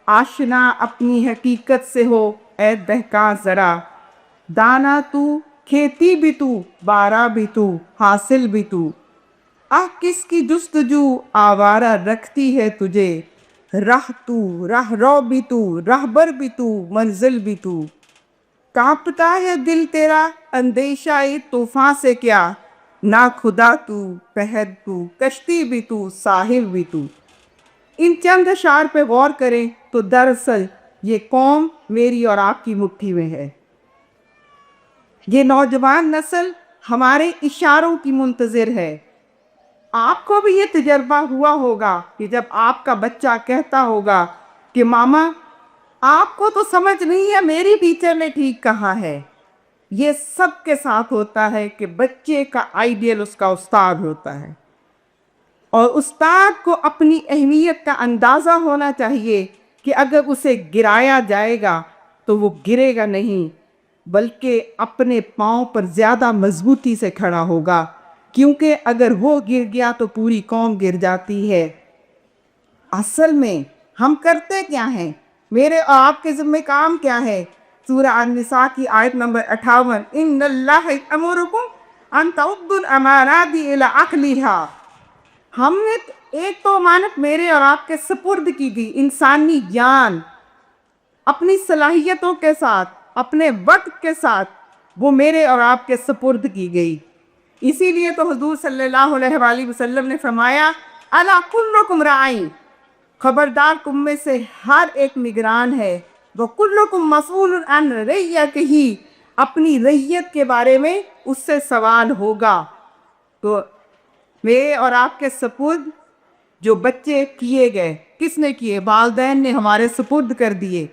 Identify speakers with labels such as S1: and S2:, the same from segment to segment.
S1: آشنا اپنی حقیقت سے ہو اے دہقاں ذرا، دانا تو کھیتی بھی تو بارہ بھی تو حاصل بھی تو، کس کی جستجو آوارہ رکھتی ہے تجھے، راہ تو راہ رو بھی تو راہبر بھی تو منزل بھی تو، کانپتا ہے دل تیرا اندیشہ طوفان سے کیا، نا خدا تو قہر تو کشتی بھی تو ساحل بھی تو۔ ان چند اشعار پہ غور کریں تو دراصل یہ قوم میری اور آپ کی مٹھی میں ہے۔ یہ نوجوان نسل ہمارے اشاروں کی منتظر ہے۔ آپ کو بھی یہ تجربہ ہوا ہوگا کہ جب آپ کا بچہ کہتا ہوگا کہ ماما آپ کو تو سمجھ نہیں ہے میری ٹیچر نے ٹھیک کہا ہے۔ یہ سب کے ساتھ ہوتا ہے کہ بچے کا آئیڈیل اس کا استاد ہوتا ہے، اور استاد کو اپنی اہمیت کا اندازہ ہونا چاہیے کہ اگر اسے گرایا جائے گا تو وہ گرے گا نہیں، بلکہ اپنے پاؤں پر زیادہ مضبوطی سے کھڑا ہوگا، کیونکہ اگر وہ گر گیا تو پوری قوم گر جاتی ہے۔ اصل میں ہم کرتے کیا ہیں؟ میرے اور آپ کے ذمہ کام کیا ہے؟ سورہ النساء کی آیت نمبر 58، ان اللہ یأمرکم ان تعدوا الامانات الی اہلھا۔ ہم نے ایک تو امانت میرے اور آپ کے سپرد کی گئی، انسانی جان، اپنی صلاحیتوں کے ساتھ، اپنے وقت کے ساتھ وہ میرے اور آپ کے سپرد کی گئی۔ اسی لیے تو حضور صلی اللہ علیہ وآلہ وسلم نے فرمایا الا کلکم راعٍ، خبردار تم میں سے ہر ایک نگران ہے، وکلکم مسئول عن رعیتہ، اپنی رعیت کے بارے میں اس سے سوال ہوگا۔ تو میرے اور آپ کے سپرد جو بچے کیے گئے، کس نے کیے؟ والدین نے ہمارے سپرد کر دیے،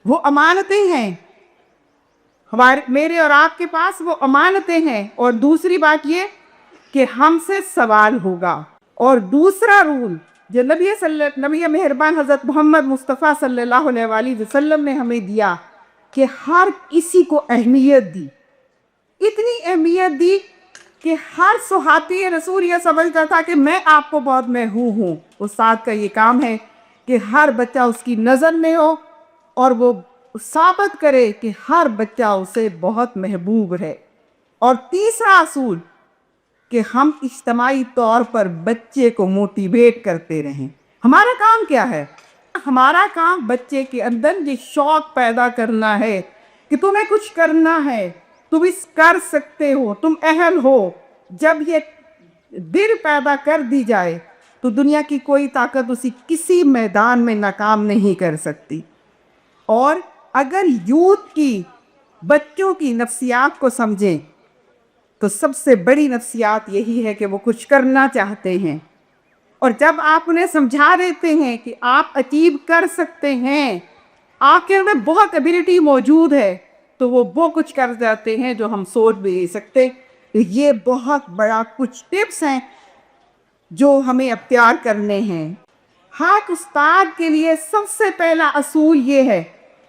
S1: وہ امانتیں ہیں میرے اور آپ کے پاس، وہ امانتیں ہیں۔ اور دوسری بات یہ کہ ہم سے سوال ہوگا۔ اور دوسرا رول جو نبی مہربان حضرت محمد مصطفیٰ صلی اللہ علیہ وآلہ وسلم نے ہمیں دیا کہ ہر کسی کو اہمیت دی، اتنی اہمیت دی کہ ہر سہاتی رسول یہ سمجھتا تھا کہ میں آپ کو بہت محبوب ہوں۔ استاد کا یہ کام ہے کہ ہر بچہ اس کی نظر میں ہو اور وہ ثابت کرے کہ ہر بچہ اسے بہت محبوب ہے۔ اور تیسرا اصول کہ ہم اجتماعی طور پر بچے کو موٹیویٹ کرتے رہیں۔ ہمارا کام کیا ہے؟ ہمارا کام بچے کے اندر یہ شوق پیدا کرنا ہے کہ تمہیں کچھ کرنا ہے، تم اس کر سکتے ہو، تم اہل ہو۔ جب یہ دل پیدا کر دی جائے تو دنیا کی کوئی طاقت اسی کسی میدان میں ناکام نہیں کر سکتی۔ اور اگر یوتھ کی، بچوں کی نفسیات کو سمجھیں تو سب سے بڑی نفسیات یہی ہے کہ وہ کچھ کرنا چاہتے ہیں، اور جب آپ انہیں سمجھا دیتے ہیں کہ آپ اچیو کر سکتے ہیں، آپ کے اندر بہت ایبلٹی موجود ہے، تو وہ کچھ کر جاتے ہیں جو ہم سوچ بھی نہیں سکتے۔ یہ بہت بڑا کچھ ٹپس ہیں جو ہمیں اختیار کرنے ہیں۔ ہر استاد کے لیے سب سے پہلا اصول یہ ہے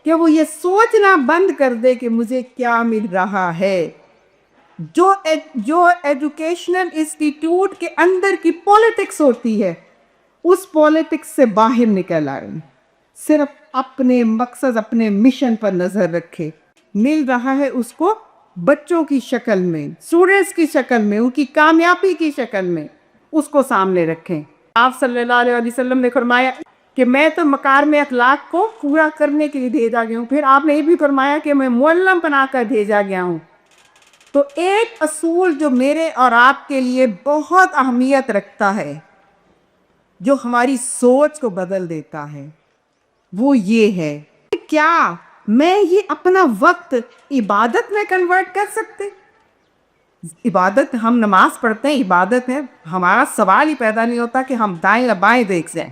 S1: کہ وہ یہ سوچنا بند کر دے کہ مجھے کیا مل رہا ہے۔ جو ایجوکیشنل انسٹیٹیوٹ کے اندر کی پولیٹکس ہوتی ہے، اس پولیٹکس سے باہر نکل آئے، صرف اپنے مقصد، اپنے مشن پر نظر رکھے۔ مل رہا ہے اس کو بچوں کی شکل میں، اسٹوڈنٹس کی شکل میں، ان کی کامیابی کی شکل میں، اس کو سامنے رکھیں۔ آپ صلی اللہ علیہ وسلم نے فرمایا کہ میں تو مکارم اخلاق کو پورا کرنے کے لیے بھیجا گیا ہوں۔ پھر آپ نے یہ بھی فرمایا کہ میں معلم بنا کر بھیجا گیا ہوں۔ تو ایک اصول جو میرے اور آپ کے لیے بہت اہمیت رکھتا ہے، جو ہماری سوچ کو بدل دیتا ہے، وہ یہ ہے کیا میں یہ اپنا وقت عبادت میں کنورٹ کر سکتے؟ عبادت، ہم نماز پڑھتے ہیں، عبادت ہے، ہمارا سوال ہی پیدا نہیں ہوتا کہ ہم دائیں یا بائیں دیکھ جائیں۔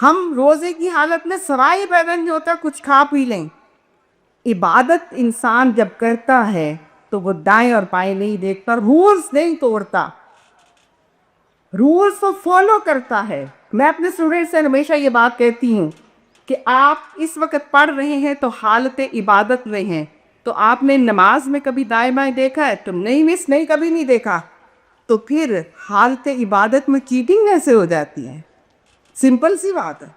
S1: ہم روزے کی حالت میں سوال ہی پیدا نہیں ہوتا کچھ کھا پی لیں۔ عبادت انسان جب کرتا ہے تو وہ دائیں اور بائیں نہیں دیکھتا، رولز نہیں توڑتا، رولز کو فالو کرتا ہے۔ میں اپنے اسٹوڈنٹ سے ہمیشہ یہ بات کہتی ہوں کہ آپ اس وقت پڑھ رہے ہیں تو حالت عبادت میں ہیں، تو آپ نے نماز میں کبھی دائیں بائیں دیکھا ہے؟ تم نہیں، مس نہیں، کبھی نہیں دیکھا، تو پھر حالت عبادت میں چیٹنگ کیسے ہو جاتی ہے؟ سمپل سی بات ہے۔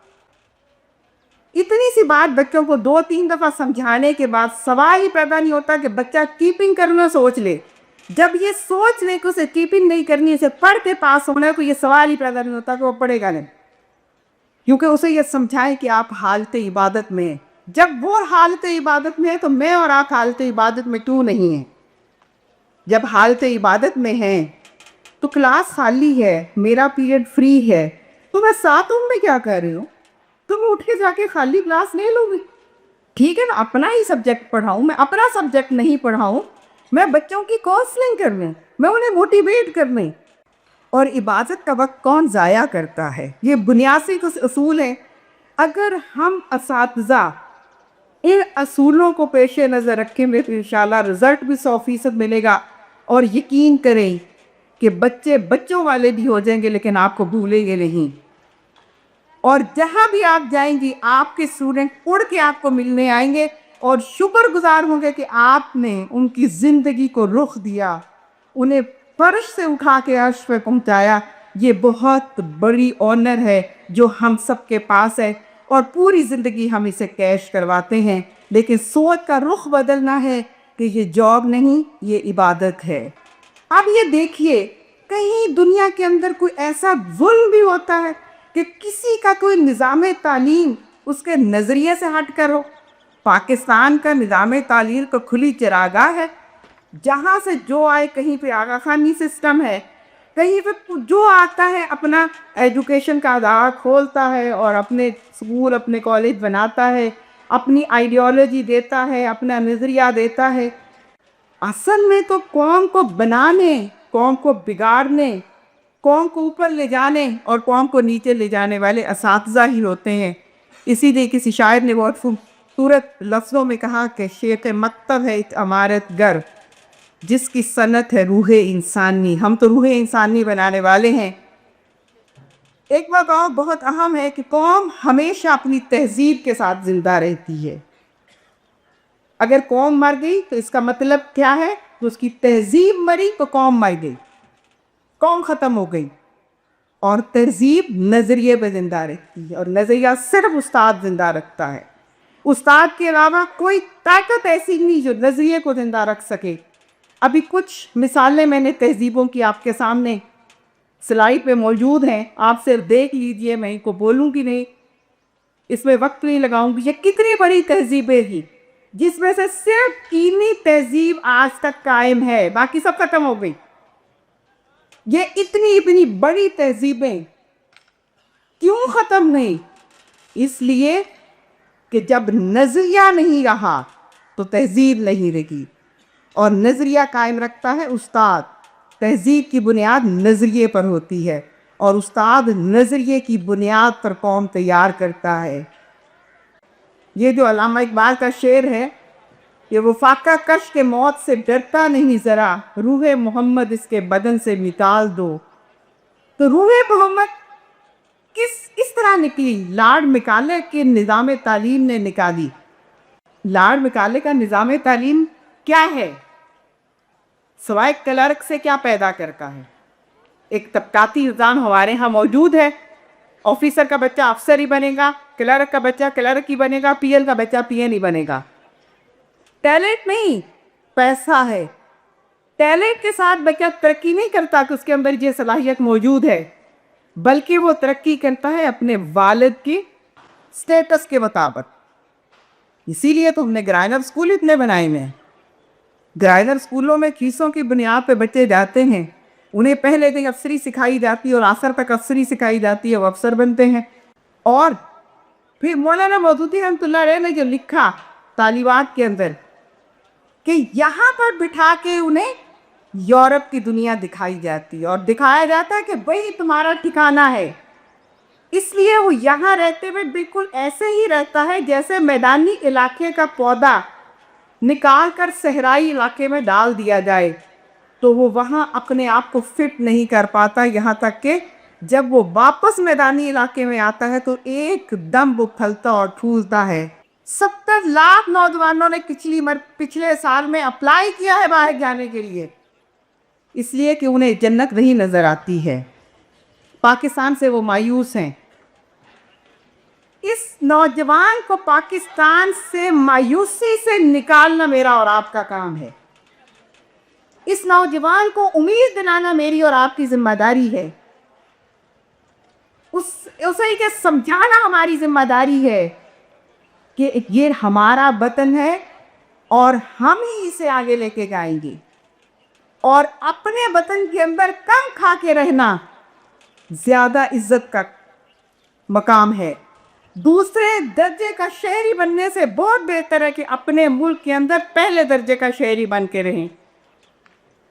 S1: اتنی سی بات بچوں کو 2-3 دفعہ سمجھانے کے بعد سوال ہی پیدا نہیں ہوتا کہ بچہ کیپنگ کرنا سوچ لے. جب یہ سوچ لے کہ اسے کیپنگ نہیں کرنی، اسے پڑھ کے پاس ہونا ہے، تو یہ سوال ہی پیدا نہیں ہوتا کہ وہ پڑھے گا نہیں، کیونکہ اسے یہ سمجھائے کہ آپ حالت عبادت میں ہیں. جب وہ حالت عبادت میں ہے تو میں اور آپ حالت عبادت میں کیوں نہیں ہیں؟ جب حالت عبادت میں ہیں تو کلاس خالی ہے، میرا پیریڈ فری ہے، تو میں ساتھ میں کیا کر رہی ہوں؟ تم اٹھ کے جا کے خالی کلاس نہیں لوں گی. ٹھیک ہے نا، اپنا ہی سبجیکٹ پڑھاؤں، میں اپنا سبجیکٹ نہیں پڑھاؤں، میں بچوں کی کونسلنگ کرنے، میں انہیں موٹیویٹ کرنے. اور عبادت کا وقت کون ضائع کرتا ہے؟ یہ بنیادی کچھ اصول ہیں. اگر ہم اساتذہ ان اصولوں کو پیش نظر رکھیں گے تو انشاءاللہ رزلٹ بھی 100% ملے گا. اور یقین کریں کہ بچے بچوں والے بھی ہو جائیں گے لیکن آپ کو بھولیں گے نہیں. اور جہاں بھی آپ جائیں گی آپ کے اسٹوڈنٹ اڑ کے آپ کو ملنے آئیں گے اور شکر گزار ہوں گے کہ آپ نے ان کی زندگی کو رخ دیا، انہیں فرش سے اٹھا کے عرش پہ پہنچایا. یہ بہت بڑی آنر ہے جو ہم سب کے پاس ہے، اور پوری زندگی ہم اسے کیش کرواتے ہیں. لیکن سوچ کا رخ بدلنا ہے کہ یہ جاب نہیں، یہ عبادت ہے. اب یہ دیکھیے کہیں دنیا کے اندر کوئی ایسا ظلم بھی ہوتا ہے کہ کسی کا کوئی نظام تعلیم اس کے نظریے سے ہٹ کر ہو. پاکستان کا نظام تعلیم کو کھلی چراگاہ ہے، جہاں سے جو آئے، کہیں پہ آغا خانی سسٹم ہے، کہیں پہ جو آتا ہے اپنا ایجوکیشن کا ادارہ کھولتا ہے اور اپنے اسکول اپنے کالج بناتا ہے، اپنی آئیڈیالوجی دیتا ہے، اپنا نظریہ دیتا ہے. اصل میں تو قوم کو بنانے، قوم کو بگاڑنے، قوم کو اوپر لے جانے اور قوم کو نیچے لے جانے والے اساتذہ ہی ہوتے ہیں. اسی لیے کسی شاعر نے بہت خوبصورت لفظوں میں کہا کہ شیخ مکتب ہے ایک عمارت گر، جس کی صنعت ہے روح انسانی. ہم تو روح انسانی بنانے والے ہیں. ایک بات اور بہت اہم ہے کہ قوم ہمیشہ اپنی تہذیب کے ساتھ زندہ رہتی ہے. اگر قوم مر گئی تو اس کا مطلب کیا ہے؟ تو اس کی تہذیب مری تو قوم مر گئی، قوم ختم ہو گئی. اور تہذیب نظریے پہ زندہ رہتی ہے، اور نظریہ صرف استاد زندہ رکھتا ہے. استاد کے علاوہ کوئی طاقت ایسی نہیں جو نظریے کو زندہ رکھ سکے. ابھی کچھ مثالیں میں نے تہذیبوں کی آپ کے سامنے سلائیڈ پہ موجود ہیں، آپ صرف دیکھ لیجئے، میں ان کو بولوں گی نہیں، اس میں وقت نہیں لگاؤں گی. یہ کتنی بڑی تہذیبیں تھیں جس میں سے صرف چینی تہذیب آج تک قائم ہے، باقی سب ختم ہو گئی. یہ اتنی بڑی تہذیبیں کیوں ختم نہیں؟ اس لیے کہ جب نظریہ نہیں رہا تو تہذیب نہیں رہی، اور نظریہ قائم رکھتا ہے استاد. تہذیب کی بنیاد نظریے پر ہوتی ہے، اور استاد نظریے کی بنیاد پر قوم تیار کرتا ہے. یہ جو علامہ اقبال کا شعر ہے، یہ وفاقہ کش کے موت سے ڈرتا نہیں ذرا، روح محمد اس کے بدن سے نکال دو. تو روح محمد کس طرح نکلی؟ لارڈ مکالے کے نظام تعلیم نے نکالی. لارڈ مکالے کا نظام تعلیم کیا ہے؟ سوائے کلرک سے کیا پیدا کرتا ہے؟ ایک طبقاتی نظام ہمارے ہاں موجود ہے. آفیسر کا بچہ افسر ہی بنے گا، کلرک کا بچہ کلرک ہی بنے گا، پی ایل کا بچہ پی ایل ہی بنے گا. ٹیلنٹ نہیں، پیسہ ہے. ٹیلنٹ کے ساتھ بچہ ترقی نہیں کرتا کہ اس کے اندر یہ صلاحیت موجود ہے، بلکہ وہ ترقی کرتا ہے اپنے والد کی سٹیٹس کے مطابق. اسی لیے تو ہم نے گرائنر اسکول اتنے بنائے ہوئے ہیں. گرائنر اسکولوں میں فیسوں کی بنیاد پہ بچے جاتے ہیں، انہیں پہلے دن افسری سکھائی جاتی ہے اور آخر تک افسری سکھائی جاتی ہے، وہ افسر بنتے ہیں. اور پھر مولانا مودودی رحمۃ اللہ علیہ نے جو لکھا تعلیمات کے اندر کہ یہاں پر بٹھا کے انہیں یورپ کی دنیا دکھائی جاتی ہے اور دکھایا جاتا ہے کہ وہی تمہارا ٹھکانہ ہے. اس لیے وہ یہاں رہتے ہوئے بالکل ایسے ہی رہتا ہے جیسے میدانی علاقے کا پودا نکال کر صحرائی علاقے میں ڈال دیا جائے تو وہ وہاں اپنے آپ کو فٹ نہیں کر پاتا، یہاں تک کہ جب وہ واپس میدانی علاقے میں آتا ہے تو ایک دم وہ پھلتا اور پھولتا ہے. 70 لاکھ نوجوانوں نے پچھلے سال میں اپلائی کیا ہے باہر جانے کے لیے، اس لیے کہ انہیں جنت نہیں نظر آتی ہے. پاکستان سے وہ مایوس ہیں. اس اس نوجوان کو پاکستان سے مایوسی سے نکالنا میرا اور آپ کا کام ہے. اس نوجوان کو امید دلانا میری اور آپ کی ذمہ داری ہے. اسے کہ سمجھانا ہماری ذمہ داری ہے کہ یہ ہمارا وطن ہے اور ہم ہی اسے آگے لے کے جائیں گے. اور اپنے وطن کے اندر کم کھا کے رہنا زیادہ عزت کا مقام ہے. دوسرے درجے کا شہری بننے سے بہت بہتر ہے کہ اپنے ملک کے اندر پہلے درجے کا شہری بن کے رہیں.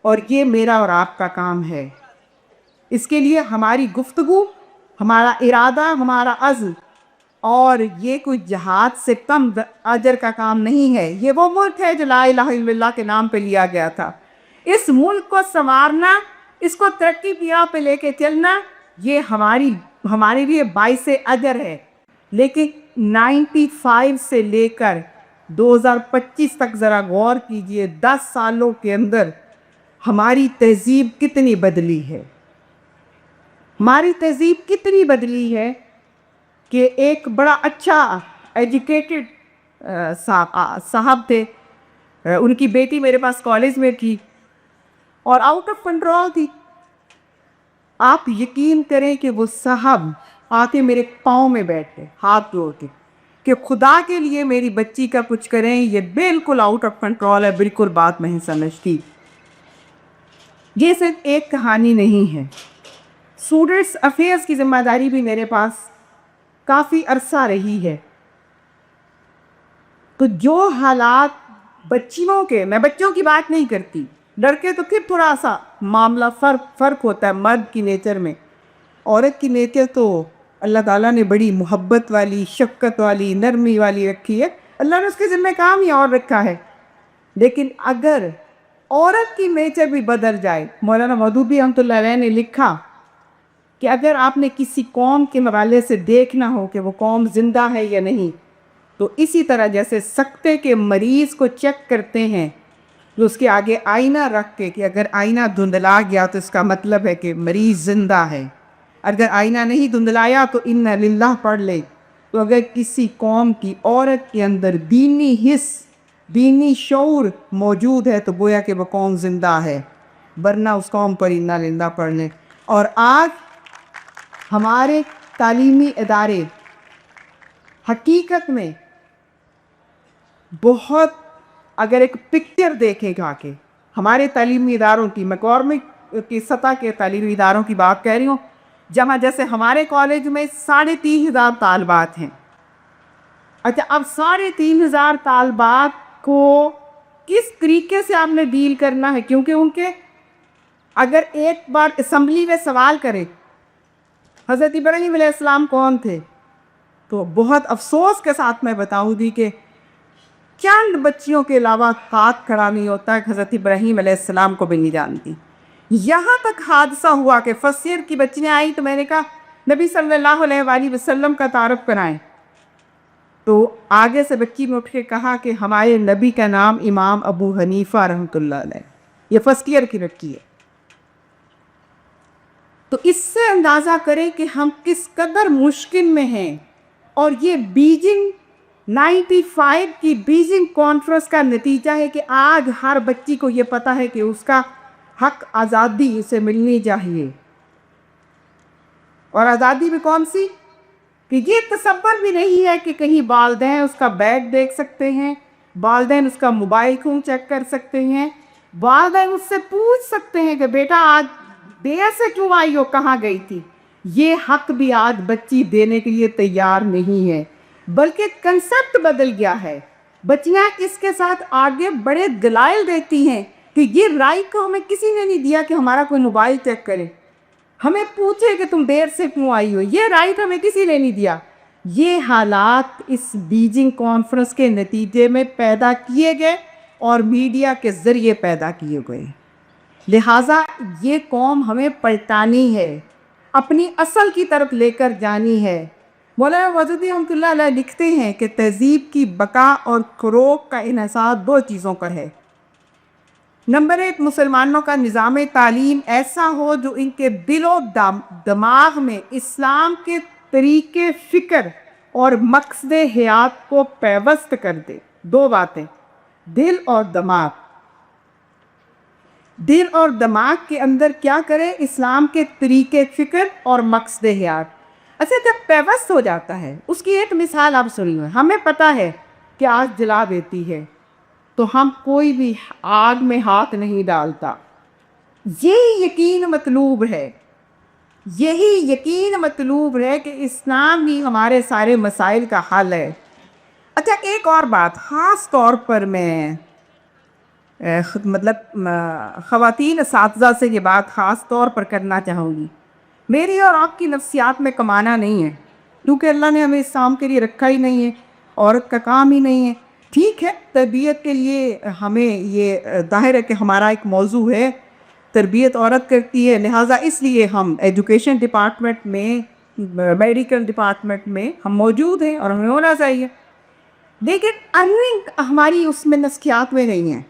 S1: اور یہ میرا اور آپ کا کام ہے. اس کے لیے ہماری گفتگو، ہمارا ارادہ، ہمارا عزم، اور یہ کوئی جہاد سے کم اجر کا کام نہیں ہے. یہ وہ ملک ہے جو لا الہ الا اللہ کے نام پہ لیا گیا تھا. اس ملک کو سنوارنا، اس کو ترقی کی راہ پہ لے کے چلنا، یہ ہمارے لیے باعث اجر ہے. لیکن 95 سے لے کر 2025 تک ذرا غور کیجئے، 10 سالوں کے اندر ہماری تہذیب کتنی بدلی ہے. ہماری تہذیب کتنی بدلی ہے کہ ایک بڑا اچھا ایجوکیٹڈ صاحب تھے، ان کی بیٹی میرے پاس کالج میں تھی اور آؤٹ آف کنٹرول تھی. آپ یقین کریں کہ وہ صاحب آتے میرے پاؤں میں بیٹھے ہاتھ جوڑ کے کہ خدا کے لیے میری بچی کا کچھ کریں، یہ بالکل آؤٹ آف کنٹرول ہے، بالکل بات نہیں سمجھتی. یہ صرف ایک کہانی نہیں ہے. اسٹوڈنٹس افیئرس کی ذمہ داری بھی میرے پاس کافی عرصہ رہی ہے. تو جو حالات بچیوں کے، میں بچوں کی بات نہیں کرتی، لڑکے تو پھر تھوڑا سا معاملہ فرق ہوتا ہے مرد کی نیچر میں. عورت کی نیچر تو اللہ تعالیٰ نے بڑی محبت والی، شفقت والی، نرمی والی رکھی ہے. اللہ نے اس کے ذمہ کام ہی اور رکھا ہے. لیکن اگر عورت کی نیچر بھی بدل جائے، مولانا مودودی رحمۃ اللہ علیہ نے لکھا کہ اگر آپ نے کسی قوم کے حوالے سے دیکھنا ہو کہ وہ قوم زندہ ہے یا نہیں، تو اسی طرح جیسے سکتے کے مریض کو چیک کرتے ہیں تو اس کے آگے آئینہ رکھ کے کہ اگر آئینہ دھندلا گیا تو اس کا مطلب ہے کہ مریض زندہ ہے، اگر آئینہ نہیں دھندلایا تو انا للہ پڑھ لے. تو اگر کسی قوم کی عورت کے اندر دینی حس، دینی شعور موجود ہے تو گویا کہ وہ قوم زندہ ہے، ورنہ اس قوم پر انا للہ پڑھ لیں. اور آج ہمارے تعلیمی ادارے حقیقت میں بہت، اگر ایک پکچر دیکھیں گا کہ ہمارے تعلیمی اداروں کی، میں گورنمنٹ کی سطح کے تعلیمی اداروں کی بات کہہ رہی ہوں، جہاں جیسے ہمارے کالج میں 3,500 طالبات ہیں. اچھا، اب 3,500 طالبات کو کس طریقے سے آپ نے ڈیل کرنا ہے، کیونکہ ان کے اگر ایک بار اسمبلی میں سوال کرے حضرت ابراہیم علیہ السلام کون تھے، تو بہت افسوس کے ساتھ میں بتاؤں گی کہ چند بچیوں کے علاوہ ہاتھ کھڑا نہیں ہوتا کہ حضرت ابراہیم علیہ السلام کو بھی نہیں جانتی. یہاں تک حادثہ ہوا کہ فرسٹ ایئر کی بچیاں آئیں تو میں نے کہا نبی صلی اللہ علیہ وآلہ وسلم کا تعارف کرائیں. تو آگے سے بچی نے اٹھ کے کہا کہ ہمارے نبی کا نام امام ابو حنیفہ رحمۃ اللہ علیہ. یہ فرسٹ ایئر کی بچی ہے. تو اس سے اندازہ کریں کہ ہم کس قدر مشکل میں ہیں. اور یہ بیجنگ 95 کی بیجنگ کانفرنس کا نتیجہ ہے کہ آج ہر بچی کو یہ پتہ ہے کہ اس کا حق آزادی اسے ملنی چاہیے. اور آزادی بھی کون سی کہ یہ تصور بھی نہیں ہے کہ کہیں والدین اس کا بیگ دیکھ سکتے ہیں، والدین اس کا موبائل فون چیک کر سکتے ہیں، والدین اس سے پوچھ سکتے ہیں کہ بیٹا آج دیر سے کیوں آئی ہو، کہاں گئی تھی. یہ حق بھی آج بچی دینے کے لیے تیار نہیں ہے، بلکہ کنسپٹ بدل گیا ہے. بچیاں اس کے ساتھ آگے بڑے دلائل دیتی ہیں کہ یہ رائٹ کو ہمیں کسی نے نہیں دیا کہ ہمارا کوئی موبائل چیک کرے، ہمیں پوچھے کہ تم دیر سے کیوں آئی ہو، یہ رائٹ ہمیں کسی نے نہیں دیا. یہ حالات اس بیجنگ کانفرنس کے نتیجے میں پیدا کیے گئے اور میڈیا کے ذریعے پیدا کیے گئے. لہٰذا یہ قوم ہمیں پلٹانی ہے، اپنی اصل کی طرف لے کر جانی ہے. مولانا مودودی رحمۃ اللہ علیہ لکھتے ہیں کہ تہذیب کی بقا اور فروغ کا انحصار 2 چیزوں پر ہے. نمبر 1، مسلمانوں کا نظام تعلیم ایسا ہو جو ان کے دل و دماغ میں اسلام کے طریقے فکر اور مقصد حیات کو پیوست کر دے. دو باتیں، دل اور دماغ. دل اور دماغ کے اندر کیا کرے؟ اسلام کے طریقے فکر اور مقصد حیات. اچھا جب پیوست ہو جاتا ہے، اس کی ایک مثال آپ سنیے. ہمیں پتہ ہے کہ آگ جلا دیتی ہے تو ہم کوئی بھی آگ میں ہاتھ نہیں ڈالتا. یہی یقین مطلوب ہے، یہی یقین مطلوب ہے کہ اسلام ہی ہمارے سارے مسائل کا حل ہے. اچھا ایک اور بات خاص طور پر میں خواتین اساتذہ سے یہ بات خاص طور پر کرنا چاہوں گی. میری اور آپ کی نفسیات میں کمانا نہیں ہے، کیونکہ اللہ نے ہمیں اس کام کے لیے رکھا ہی نہیں ہے، عورت کا کام ہی نہیں ہے. ٹھیک ہے، تربیت کے لیے ہمیں یہ ظاہر ہے کہ ہمارا ایک موضوع ہے، تربیت عورت کرتی ہے، لہٰذا اس لیے ہم ایجوکیشن ڈپارٹمنٹ میں، میڈیکل ڈپارٹمنٹ میں ہم موجود ہیں اور ہمیں ہونا چاہیے. لیکن ارننگ ہماری اس میں نفسیات میں نہیں ہے،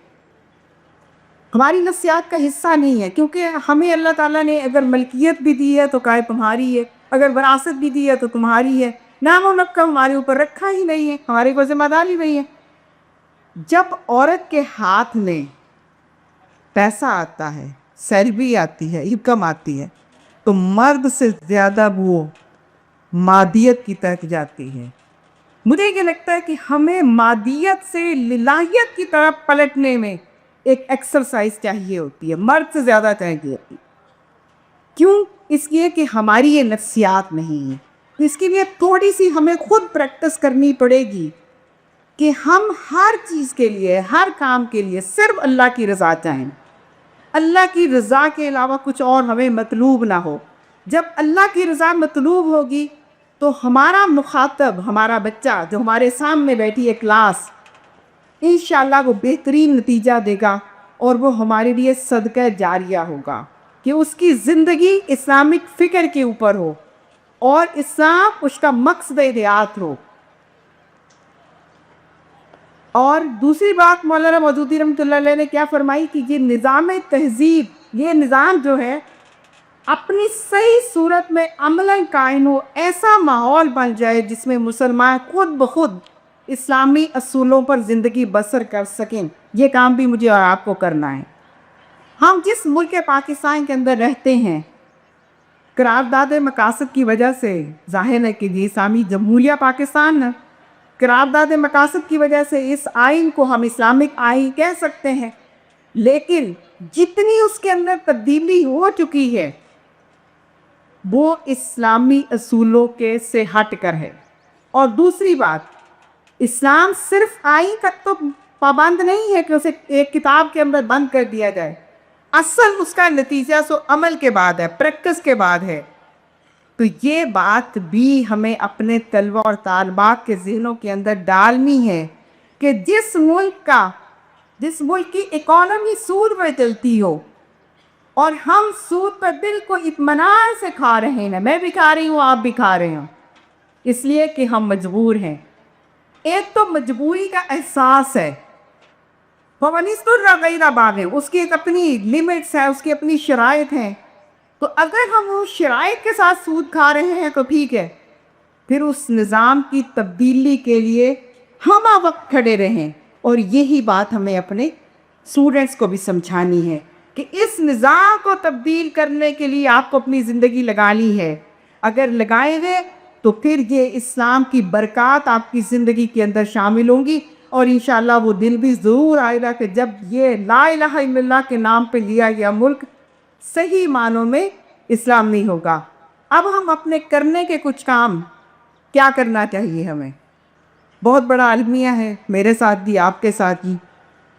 S1: ہماری نفسیات کا حصہ نہیں ہے. کیونکہ ہمیں اللہ تعالیٰ نے اگر ملکیت بھی دی ہے تو کائے تمہاری ہے، اگر وراثت بھی دی ہے تو تمہاری ہے. نام و نقب ہمارے اوپر رکھا ہی نہیں ہے، ہماری کوئی ذمہ داری نہیں ہے. جب عورت کے ہاتھ میں پیسہ آتا ہے، سیلری آتی ہے، انکم آتی ہے، تو مرد سے زیادہ وہ مادیت کی طرف جاتی ہے. مجھے یہ لگتا ہے کہ ہمیں مادیت سے للہیت کی طرف پلٹنے میں ایک ایکسرسائز چاہیے ہوتی ہے، مرد سے زیادہ چاہیے ہوتی ہے. کیوں؟ اس لیے کہ ہماری یہ نفسیات نہیں ہے. اس کے لیے تھوڑی سی ہمیں خود پریکٹس کرنی پڑے گی کہ ہم ہر چیز کے لیے، ہر کام کے لیے صرف اللہ کی رضا چاہیں، اللہ کی رضا کے علاوہ کچھ اور ہمیں مطلوب نہ ہو. جب اللہ کی رضا مطلوب ہوگی تو ہمارا مخاطب، ہمارا بچہ جو ہمارے سامنے بیٹھی ہے کلاس، انشاءاللہ وہ بہترین نتیجہ دے گا اور وہ ہمارے لیے صدقہ جاریہ ہوگا کہ اس کی زندگی اسلامک فکر کے اوپر ہو اور اسلام اس کا مقصد حیات ہو. اور دوسری بات مولانا مودودی رحمۃ اللہ علیہ نے کیا فرمائی کہ یہ نظام تہذیب، یہ نظام جو ہے اپنی صحیح صورت میں عملاً قائم ہو، ایسا ماحول بن جائے جس میں مسلمان خود بخود اسلامی اصولوں پر زندگی بسر کر سکیں. یہ کام بھی مجھے اور آپ کو کرنا ہے. ہم جس ملک پاکستان کے اندر رہتے ہیں، قرارداد مقاصد کی وجہ سے ظاہر ہے کہ یہ اسلامی جمہوریہ پاکستان ہے. قرارداد مقاصد کی وجہ سے اس آئین کو ہم اسلامک آئین کہہ سکتے ہیں، لیکن جتنی اس کے اندر تبدیلی ہو چکی ہے وہ اسلامی اصولوں کے سے ہٹ کر ہے. اور دوسری بات، اسلام صرف آئین تک تو پابند نہیں ہے کہ اسے ایک کتاب کے اندر بند کر دیا جائے. اصل اس کا نتیجہ سو عمل کے بعد ہے، پریکٹس کے بعد ہے. تو یہ بات بھی ہمیں اپنے طلبہ اور طالبات کے ذہنوں کے اندر ڈالنی ہے کہ جس ملک کی اکانومی سود پر چلتی ہو اور ہم سود پر بالکل اطمینان سے کھا رہے ہیں، میں بھی کھا رہی ہوں، آپ بھی کھا رہے ہیں، اس لیے کہ ہم مجبور ہیں. ایک تو مجبوری کا احساس ہے، اس کی ایک اپنی لیمٹس ہے، اس کی اپنی شرائط ہیں. تو اگر ہم اس شرائط کے ساتھ سود کھا رہے ہیں تو ٹھیک ہے، پھر اس نظام کی تبدیلی کے لیے ہم وقت کھڑے رہیں. اور یہی بات ہمیں اپنے اسٹوڈنٹس کو بھی سمجھانی ہے کہ اس نظام کو تبدیل کرنے کے لیے آپ کو اپنی زندگی لگانی ہے. اگر لگائیں گے تو پھر یہ اسلام کی برکات آپ کی زندگی کے اندر شامل ہوں گی، اور انشاءاللہ وہ دن بھی ضرور آئے گا کہ جب یہ لا الہ الا اللہ کے نام پہ لیا گیا ملک صحیح معنوں میں اسلامی ہوگا. اب ہم اپنے کرنے کے کچھ کام کیا کرنا چاہیے ہمیں؟ بہت بڑا المیہ ہے، میرے ساتھ بھی، آپ کے ساتھ بھی.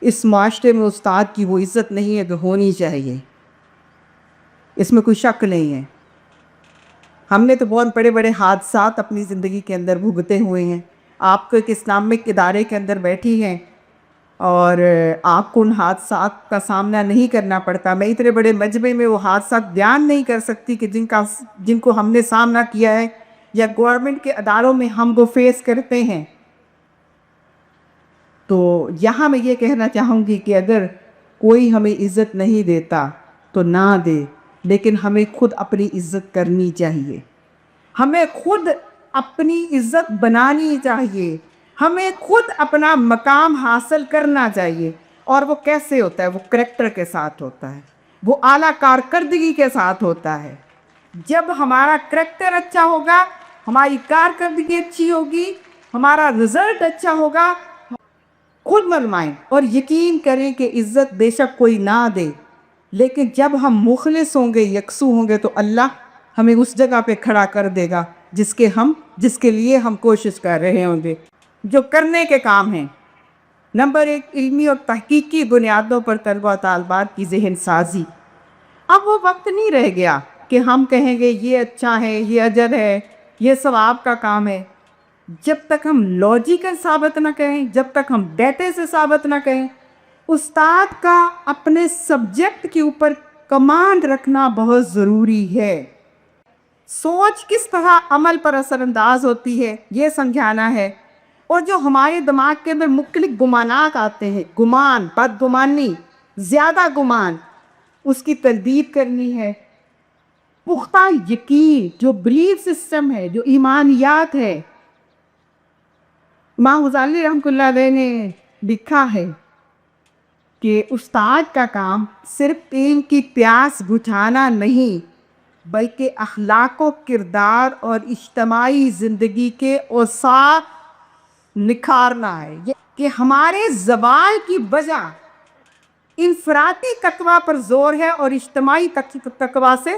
S1: اس معاشرے میں استاد کی وہ عزت نہیں ہے جو ہونی چاہیے، اس میں کوئی شک نہیں ہے. ہم نے تو بہت بڑے بڑے حادثات اپنی زندگی کے اندر بھگتے ہوئے ہیں. آپ کو ایک اسلامک ادارے کے اندر بیٹھی ہیں اور آپ کو ان حادثات کا سامنا نہیں کرنا پڑتا. میں اتنے بڑے مجمع میں وہ حادثات بیان نہیں کر سکتی کہ جن کو ہم نے سامنا کیا ہے یا گورنمنٹ کے اداروں میں ہم وہ فیس کرتے ہیں. تو یہاں میں یہ کہنا چاہوں گی کہ اگر کوئی ہمیں عزت نہیں دیتا تو نہ دے، لیکن ہمیں خود اپنی عزت کرنی چاہیے. ہمیں خود اپنی عزت بنانی چاہیے، ہمیں خود اپنا مقام حاصل کرنا چاہیے. اور وہ کیسے ہوتا ہے؟ وہ کریکٹر کے ساتھ ہوتا ہے، وہ اعلیٰ کارکردگی کے ساتھ ہوتا ہے. جب ہمارا کریکٹر اچھا ہوگا، ہماری کارکردگی اچھی ہوگی، ہمارا رزلٹ اچھا ہوگا، خود منمائیں اور یقین کریں کہ عزت بے شک کوئی نہ دے، لیکن جب ہم مخلص ہوں گے، یکسو ہوں گے، تو اللہ ہمیں اس جگہ پہ کھڑا کر دے گا جس کے لیے ہم کوشش کر رہے ہوں گے. جو کرنے کے کام ہیں، نمبر 1، علمی اور تحقیقی بنیادوں پر طلبہ و طالبات کی ذہن سازی. اب وہ وقت نہیں رہ گیا کہ ہم کہیں گے یہ اچھا ہے، یہ اجر ہے، یہ ثواب کا کام ہے. جب تک ہم لاجیکل ثابت نہ کہیں، جب تک ہم ڈیٹے سے ثابت نہ کہیں، استاد کا اپنے سبجیکٹ کے اوپر کمانڈ رکھنا بہت ضروری ہے. سوچ کس طرح عمل پر اثر انداز ہوتی ہے یہ سمجھانا ہے. اور جو ہمارے دماغ کے اندر مختلف گمانات آتے ہیں، گمان، بدگمانی، زیادہ گمان، اس کی تردید کرنی ہے. پختہ یقین جو بلیف سسٹم ہے، جو ایمانیات ہے. امام غزالی رحمۃ اللہ علیہ نے لکھا ہے کہ استاد کا کام صرف علم کی پیاس بجھانا نہیں، بلکہ اخلاق و کردار اور اجتماعی زندگی کے اوصاف نکھارنا ہے. کہ ہمارے زوال کی وجہ انفرادی تقویٰ پر زور ہے اور اجتماعی تقویٰ سے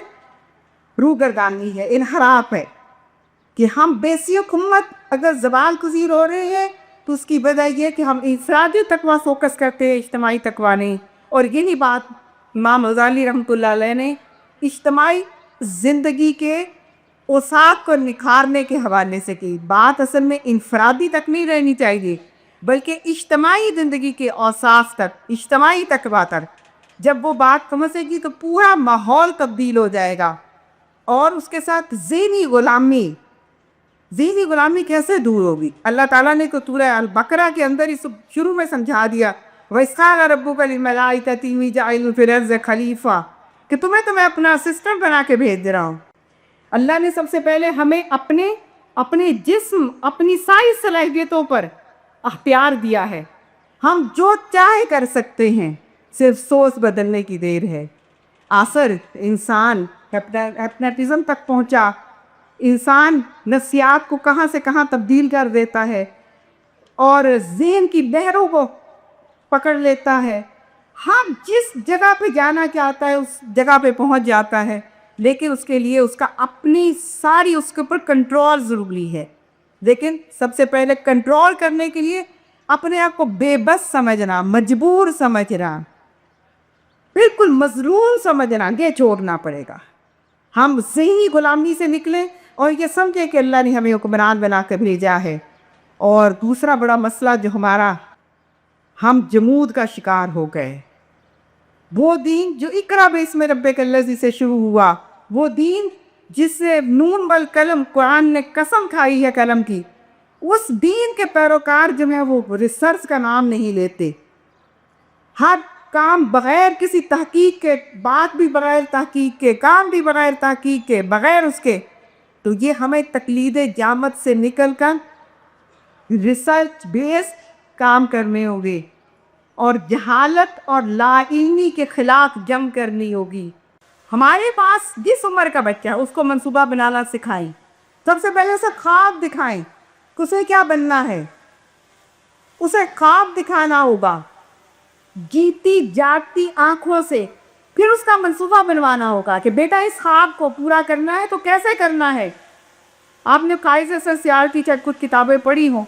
S1: روگردانی ہے، انحراف ہے. کہ ہم بیسیک امت اگر زوال گزیر ہو رہے ہیں تو اس کی وجہ یہ کہ ہم انفرادی تقویٰ فوکس کرتے ہیں، اجتماعی تقویٰ نہیں. اور یہی بات امام غزالی رحمۃ اللہ علیہ نے اجتماعی زندگی کے اوصاف کو نکھارنے کے حوالے سے کی. بات اصل میں انفرادی تک نہیں رہنی چاہیے، بلکہ اجتماعی زندگی کے اوصاف تک، اجتماعی تقویٰ تک. جب وہ بات سمجھے گی تو پورا ماحول تبدیل ہو جائے گا. اور اس کے ساتھ ذہنی غلامی کیسے دور ہوگی؟ اللہ تعالیٰ نے تو سورہ البقرہ کے اندر ہی شروع میں سمجھا دیا، وَإِذْ قَالَ رَبُّكَ لِلْمَلَائِكَةِ إِنِّي جَاعِلٌ فِي الْأَرْضِ خَلِيفَةً، کہ تمہیں اپنا اسسٹنٹ بنا کے بھیج دے رہا ہوں. اللہ نے سب سے پہلے ہمیں اپنے جسم، اپنی ساری صلاحیتوں پر اختیار دیا ہے. ہم جو چاہے کر سکتے ہیں، صرف سوچ بدلنے کی دیر ہے. آخر انسان ہپناٹزم تک پہنچا، انسان نفسیات کو کہاں سے کہاں تبدیل کر دیتا ہے اور ذہن کی لہروں کو پکڑ لیتا ہے. ہم جس جگہ پہ جانا چاہتا ہے اس جگہ پہ پہنچ جاتا ہے، لیکن اس کے لیے اس کا اپنی ساری اس کے اوپر کنٹرول ضروری ہے. لیکن سب سے پہلے کنٹرول کرنے کے لیے اپنے آپ کو بے بس سمجھنا، مجبور سمجھنا، بالکل مظلوم سمجھنا، یہ چھوڑنا پڑے گا. ہم ذہنی غلامی سے نکلیں اور یہ سمجھیں کہ اللہ نے ہمیں حکمران بنا کر بھیجا ہے. اور دوسرا بڑا مسئلہ جو ہم جمود کا شکار ہو گئے. وہ دین جو اقرا باسم ربک الذی سے شروع ہوا، وہ دین جس سے نون والقلم قرآن نے قسم کھائی ہے قلم کی، اس دین کے پیروکار جو ہیں وہ ریسرچ کا نام نہیں لیتے. ہر کام بغیر کسی تحقیق کے، بات بھی بغیر تحقیق کے، کام بھی بغیر تحقیق کے، بغیر اس کے. تو یہ ہمیں تقلید جامد سے نکل کر ریسرچ بیس کام کرنے ہوں گے اور جہالت اور لا علمی کے خلاف جنگ کرنی ہوگی. ہمارے پاس جس عمر کا بچہ ہے اس کو منصوبہ بنانا سکھائیں. سب سے پہلے اسے خواب دکھائیں کہ اسے کیا بننا ہے. اسے خواب دکھانا ہوگا جیتی جاگتی آنکھوں سے. پھر اس کا منصوبہ بنوانا ہوگا کہ بیٹا اس خواب کو پورا کرنا ہے تو کیسے کرنا ہے. آپ نے فائز حسن سیال کی کچھ کتابیں پڑھی ہوں،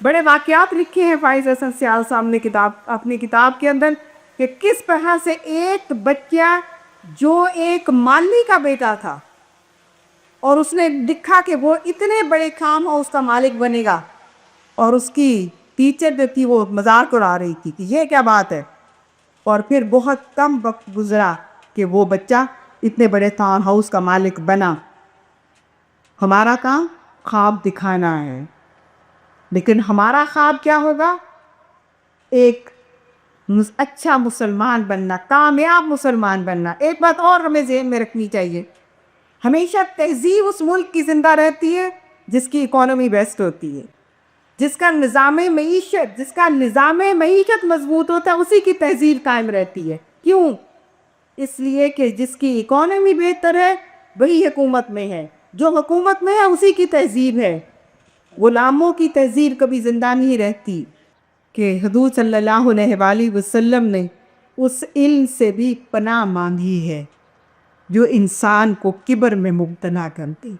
S1: بڑے واقعات لکھے ہیں فائز حسن سیال صاحب نے اپنی کتاب کے اندر، کہ کس طرح سے ایک بچہ جو ایک مالی کا بیٹا تھا اور اس نے لکھا کہ وہ اتنے بڑے کام ہو اس کا مالک بنے گا، اور اس کی ٹیچر جو تھی وہ مذاق اڑا رہی تھی کہ یہ کیا بات ہے. اور پھر بہت کم وقت گزرا کہ وہ بچہ اتنے بڑے ٹاؤن ہاؤس کا مالک بنا. ہمارا کام خواب دکھانا ہے، لیکن ہمارا خواب کیا ہوگا؟ ایک اچھا مسلمان بننا، کامیاب مسلمان بننا. ایک بات اور ہمیں ذہن میں رکھنی چاہیے، ہمیشہ تہذیب اس ملک کی زندہ رہتی ہے جس کی اکانومی بیسٹ ہوتی ہے، جس کا نظام معیشت مضبوط ہوتا ہے، اسی کی تہذیب قائم رہتی ہے۔ کیوں؟ اس لیے کہ جس کی اکانومی بہتر ہے وہی حکومت میں ہے، جو حکومت میں ہے اسی کی تہذیب ہے۔ غلاموں کی تہذیب کبھی زندہ نہیں رہتی، کہ حضور صلی اللہ علیہ وآلہ وسلم نے اس علم سے بھی پناہ مانگی ہے جو انسان کو کبر میں مبتلا کرتی،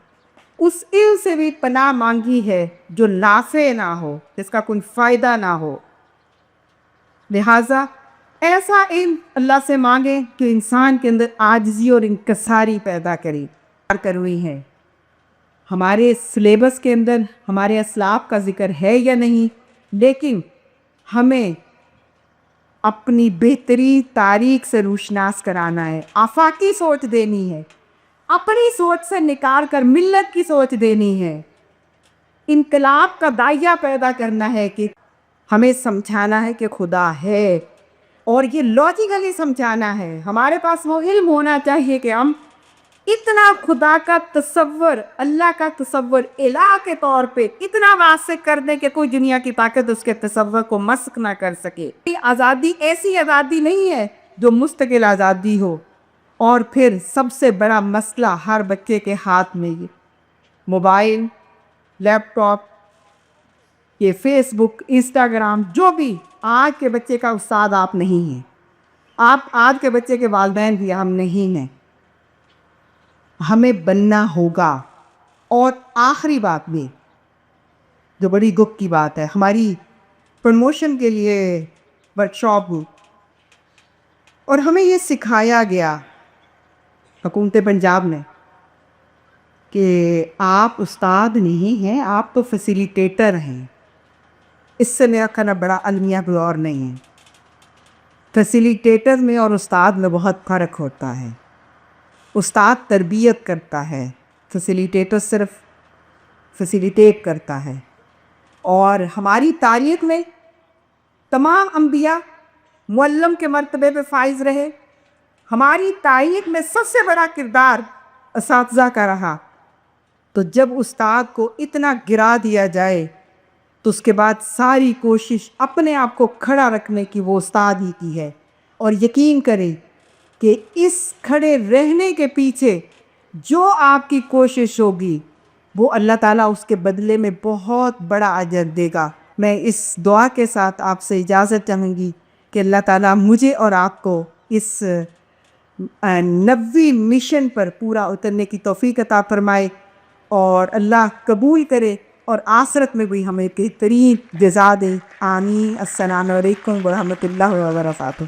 S1: اس علم سے بھی پناہ مانگی ہے جو نافع نہ ہو، جس کا کوئی فائدہ نہ ہو۔ لہٰذا ایسا علم اللہ سے مانگیں کہ انسان کے اندر عاجزی اور انکساری پیدا کروی ہے۔ ہمارے سلیبس کے اندر ہمارے اسلاف کا ذکر ہے یا نہیں، لیکن ہمیں اپنی بہتری تاریخ سے روشناس کرانا ہے، آفاقی سوچ دینی ہے، اپنی سوچ سے نکال کر ملت کی سوچ دینی ہے، انقلاب کا دائیہ پیدا کرنا ہے کہ ہمیں سمجھانا ہے کہ خدا ہے، اور یہ لاجیکلی سمجھانا ہے۔ ہمارے پاس وہ علم ہونا چاہیے کہ ہم اتنا خدا کا تصور، اللہ کا تصور الہ کے طور پہ اتنا واضح کر دیں کہ کوئی دنیا کی طاقت اس کے تصور کو مسخ نہ کر سکے۔ آزادی ایسی آزادی نہیں ہے جو مستقل آزادی ہو۔ اور پھر سب سے بڑا مسئلہ ہر بچے کے ہاتھ میں یہ موبائل، لیپ ٹاپ، یہ فیس بک، انسٹاگرام، جو بھی آج کے بچے کا استاد آپ نہیں ہیں، آپ آج کے بچے کے والدین بھی ہم نہیں ہیں، ہمیں بننا ہوگا۔ اور آخری بات بھی جو بڑی دکھ کی بات ہے، ہماری پروموشن کے لیے ورکشاپ ہوئی اور ہمیں یہ سکھایا گیا حکومت پنجاب نے کہ آپ استاد نہیں ہیں، آپ تو فیسیلیٹیٹر ہیں۔ اس سے میرا کہنا بڑا المیہ غور نہیں ہے۔ فیسیلیٹیٹر میں اور استاد میں بہت فرق ہوتا ہے۔ استاد تربیت کرتا ہے، فیسیلیٹیٹر صرف فیسیلیٹیٹ کرتا ہے۔ اور ہماری تاریخ میں تمام انبیاء معلم کے مرتبے پہ فائز رہے۔ ہماری تاریخ میں سب سے بڑا کردار اساتذہ کا رہا۔ تو جب استاد کو اتنا گرا دیا جائے تو اس کے بعد ساری کوشش اپنے آپ کو کھڑا رکھنے کی وہ استاد ہی کی ہے۔ اور یقین کریں کہ اس کھڑے رہنے کے پیچھے جو آپ کی کوشش ہوگی وہ اللہ تعالیٰ اس کے بدلے میں بہت بڑا اجر دے گا۔ میں اس دعا کے ساتھ آپ سے اجازت چاہوں گی کہ اللہ تعالیٰ مجھے اور آپ کو اس نبوی مشن پر پورا اترنے کی توفیق عطا فرمائے، اور اللہ قبول کرے اور آخرت میں بھی ہمیں بہترین جزا دے۔ آمین۔ السلام علیکم ورحمۃ اللہ وبرکاتہ۔